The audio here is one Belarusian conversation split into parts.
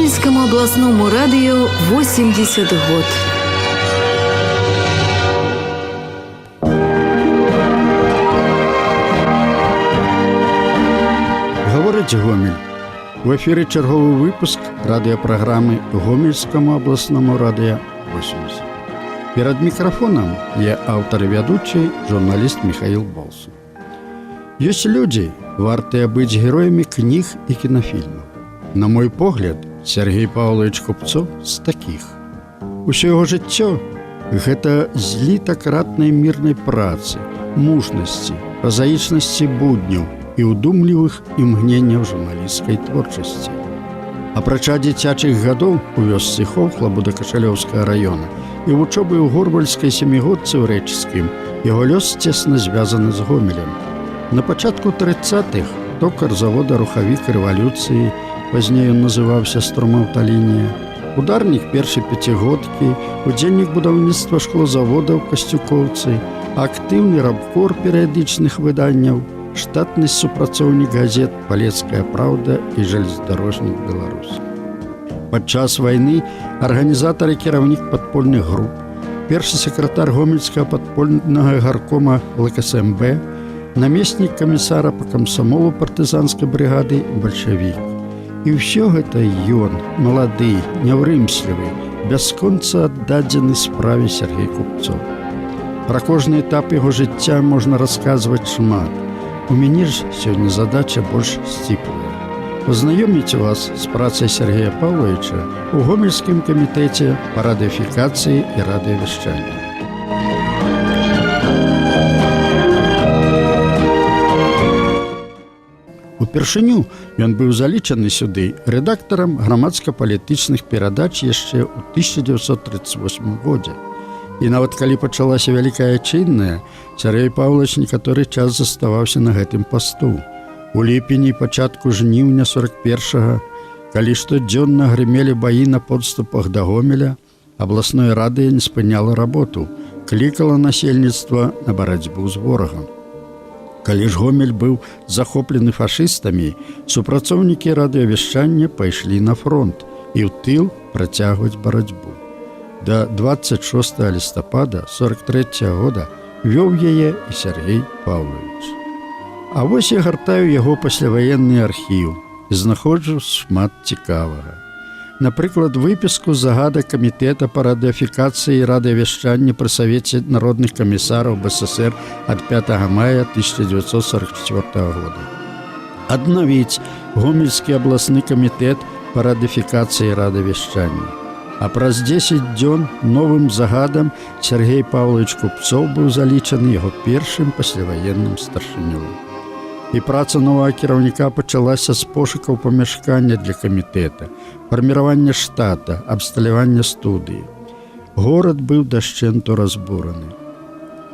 Гомельскому областному радио 80 год. Гаворыць Гомель. В эфире черговый выпуск радиопрограммы Гомельскому областному радио 80. Перед микрофоном я автор и ведущий, журналист Михаил Болсун. Есть люди, вартые быть героями книг и кинофильмов. На мой погляд, Сергей Павлович Купцов з таких. Усё яго жыццё – гэта злітак ратнай мірнай працы, мужнасці, празаічнасці будняў і ўдумлівых імгненняў журналісцкай творчасці. Апрача дзіцячых гадоў у вёсцы Хохла Будакашалёўскага раёна і вучобы ў горвальскай сямігодцы ў Рэчыцкім, яго лёс цесна звязаны з Гомелем. На пачатку 30-х токар завода «Рухавік рэвалюцыі», пазней ён называўся «Струмаўталінія», ударнік першай пяцігодкі, удзельнік будаўніцтва шклозавода ў Касцюкоўцы, актыўны рабкор перыядычных выданняў, штатны супрацоўнік газет «Палецкая праўда» і «Жалездарожнік Беларусь». Падчас вайны арганізатар і кіраўнік падпольных груп, першы сакратар гомельскага падпольнага гаркома ЛКСМБ, намеснік камісара па камсамолу партызанскай брыгады бальшавік. І ўсё гэта ён, малады, няўрымслівы, бясконца аддадзены справе Сергей Купцов. Пра кожны этап яго жыцця можна расказваць шмат. У мяне ж сёння задача больш сціплая. Пазнаёміць вас з працай Сергея Павловича у Гомельскім камітэце па радыёфікацыі і радыёвяшчанні. Упершыню ён быў залічаны сюды рэдактарам грамадска-палітычных перадач яшчэ ў 1938 годзе. І нават калі пачалася Вялікая Адчынная, Сергей Павлович некаторы час заставаўся на гэтым пасту. У ліпені і пачатку жніўня 41-га, калі штодзённа грымелі баі на подступах да Гомеля, абласное радыё не спыняла работу, клікала насельніцтва на барацьбу з ворагам. Калі ж Гомель быў захоплены фашыстамі, супрацоўнікі радыёвяшчання пайшлі на фронт і ў тыл працягваць барацьбу. Да 26 лістапада 43 года вёў яе і Сергей Павлович. А вось я гартаю яго пасляваенны архіў і знаходжу шмат цікавага. Напрыклад, выпіску загада камітэта па радыёфікацыі і радыёвяшчанні пры Савеце народных камісараў БССР ад 5 мая 1944 года. Аднавіць Гомельскі абласны камітэт па радыёфікацыі і радыёвяшчанні. А праз 10 дзён новым загадам Сергей Павлович Купцов быў залічаны яго першым пасляваенным старшынём. І праца новага кіраўніка пачалася з пошукаў памяшкання для камітэта, фарміравання штата, абсталявання студыі. Горад быў дашчэнту разбураны.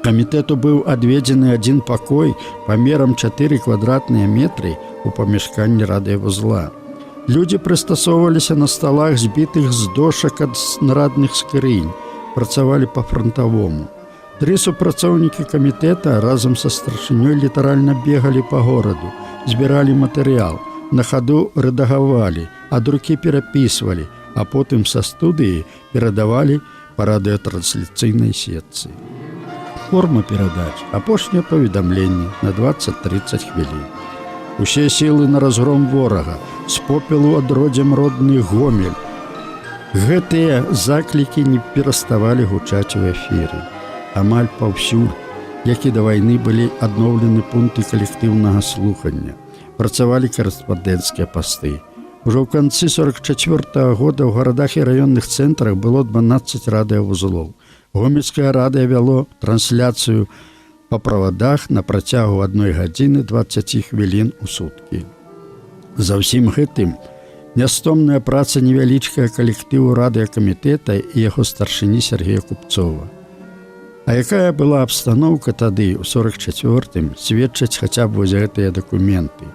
Камітэту быў адведзены адзін пакой памерам 4 квадратныя метры ў памяшканні радыёвузла. Людзі прыстасоўваліся на сталах, збітых з дошак ад снарадных скрынь, працавалі па-франтавому. 3 супрацоўнікі камітэта разам са старшынёй літаральна бегалі па гораду, збіралі матэрыял, на хаду рэдагавалі, ад рукі перапісвалі, а потым са студыі перадавалі па радыётрансляцыйнай сетцы. Форма перадач – апошняе паведамленне на 20-30 хвілін. Усе сілы на разгром ворага, з попелу адродзім родны Гомель. Гэтыя заклікі не пераставалі гучаць у эфіры. Амаль паўсюль, як і да вайны, былі адноўлены пункты калектыўнага слухання. Працавалі карэспандэнцкія пасты. Ужо ў канцы 44-го года ў гарадах і раённых цэнтрах было 12 радыёвузлоў. Гомельскае радыё вяло трансляцыю па правадах на працягу 1 гадзіны 20 хвілін у суткі. За ўсім гэтым нястомная праца невялічкага калектыву радыёкамітэта і яго старшыні Сергея Купцова. А якая была абстаноўка тады, у 44-м, сведчаць хаця б вось гэтыя дакументы.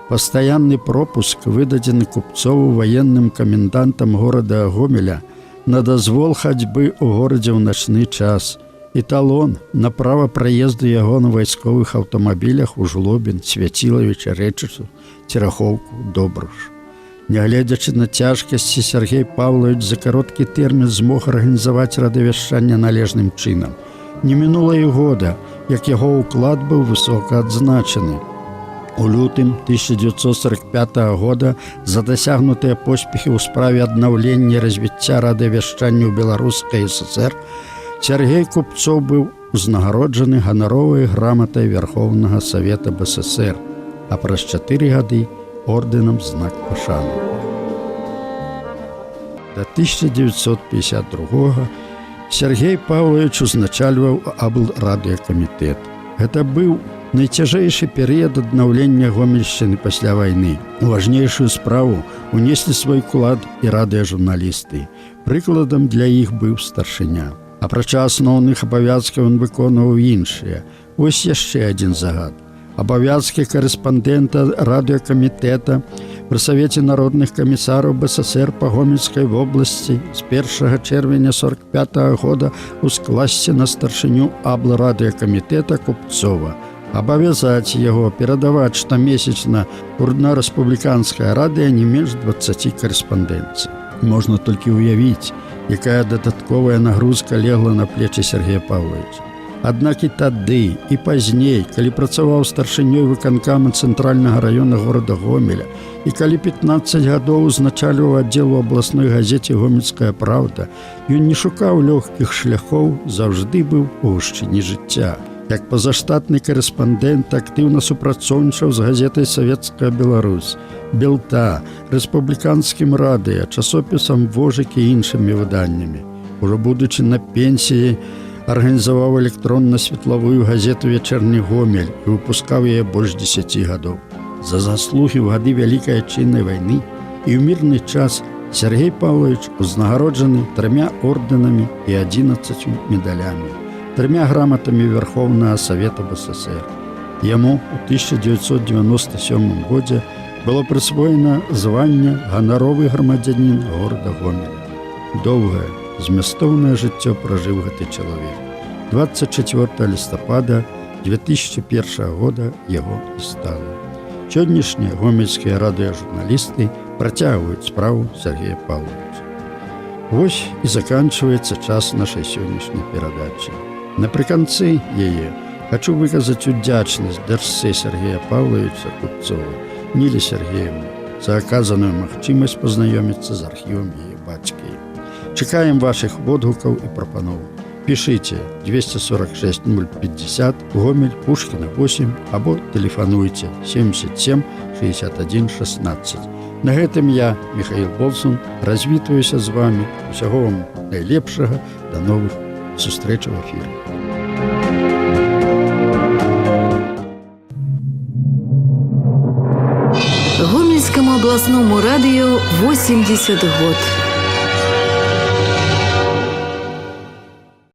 Пастаянны пропуск выдадзены Купцову ваенным камендантам горада Гомеля на дазвол хадзьбы ў горадзе ў начны час і талон на права праезду яго на вайсковых аўтамабілях у Жлобін, Свяцілавіча, Рэчыцу, Церахоўку, Добруш. Нягледзячы на цяжкасці, Сергей Павлович за кароткі тэрмін змог арганізаваць радыёвяшчанне належным чынам. Не мінула і года, як яго ўклад быў высока адзначаны. У лютым 1945 года за дасягнутыя поспехі ў справе аднаўлення і развіцця радыёвяшчання ў Беларускай ССР Сергей Купцов быў узнагароджаны ганаровай граматай Верховнага Савета БССР, а праз 4 гады ордэнам знак пашаны. До 1952 Сергей Павлович узначальваў аблрадыёкамітэт. Гэта быў найцяжэйшы перыяд аднаўлення Гомельшчыны пасля вайны. У важнейшую справу унеслі свой уклад і радыёжурналісты. Прыкладам для іх быў старшыня. Апрача асноўных абавязкаў ён выконваў іншыя. Вось яшчэ адзін загад. Абавязкі корэспандэнта радыёкамітэта пры Савеце народных камісараў БССР па Гомельскай вобласці з 1 чэрвеня 1945 года ускласці на старшыню аблрадыёкамітэта Купцова, абавязаць яго перадаваць штомесячна ў рэспубліканскае радыё не менш 20 корэспандэнцый. Можна толькі ўявіць, якая дадатковая нагрузка легла на плечы Сергея Павловича. Аднак і тады, і пазней, калі працаваў старшынёй выканкама цэнтральнага раёна горада Гомеля і калі 15 гадоў узначальваў аддзел у абласной газеце «Гомельская правда», ён не шукаў лёгкіх шляхоў, заўжды быў у гушчыні жыцця. Як пазаштатны корэспандэнт актыўна супрацоўнічаў з газетай «Савецкая Беларусь», «Белта», рэспубліканскім радыё, часопісам «Вожык» і іншымі выданнямі. Ужо будучы на пенсіі, арганізаваў электронна-светлавую газету «Вечерні Гомель» і выпускаў яе больш 10 гадоў. За заслугі ў гады Вялікай Адчыннай вайны і ў мірны час Сергей Павлович узнагароджаны 3 ордэнамі і 11 медалямі, 3 граматамі Верховнага Савета БССР. Яму ў 1997 годзе было прысвоена званне ганаровы грамадзянін горада Гомеля. Доўгае, змястоўнае жыццё пражыў гэты чалавек. 24 лістапада 2001 года яго і стала. Сённяшнія гомельскія радыёжурналісты працягваюць справу Сергея Павловича. Вось і заканчваецца час нашай сённяшняй перадачы. Напрыканцы яе хачу выказаць удзячнасць дачцэ Сергея Павловича Купцова, Ніле Сергеевне, за аказаную магчымасць пазнаёміцца з архівам яе бацькі. Чакаем вашых водгукаў і прапаноў. Пішыце 246 050 Гомель, Пушкіна 8 або тэлефануйце 77 61 16. На гэтым я, Михаил Болсун, развітваюся з вами. Усяго вам найлепшага, да новых сустрэч у эфіры. Гомельскому областному радио 80 год.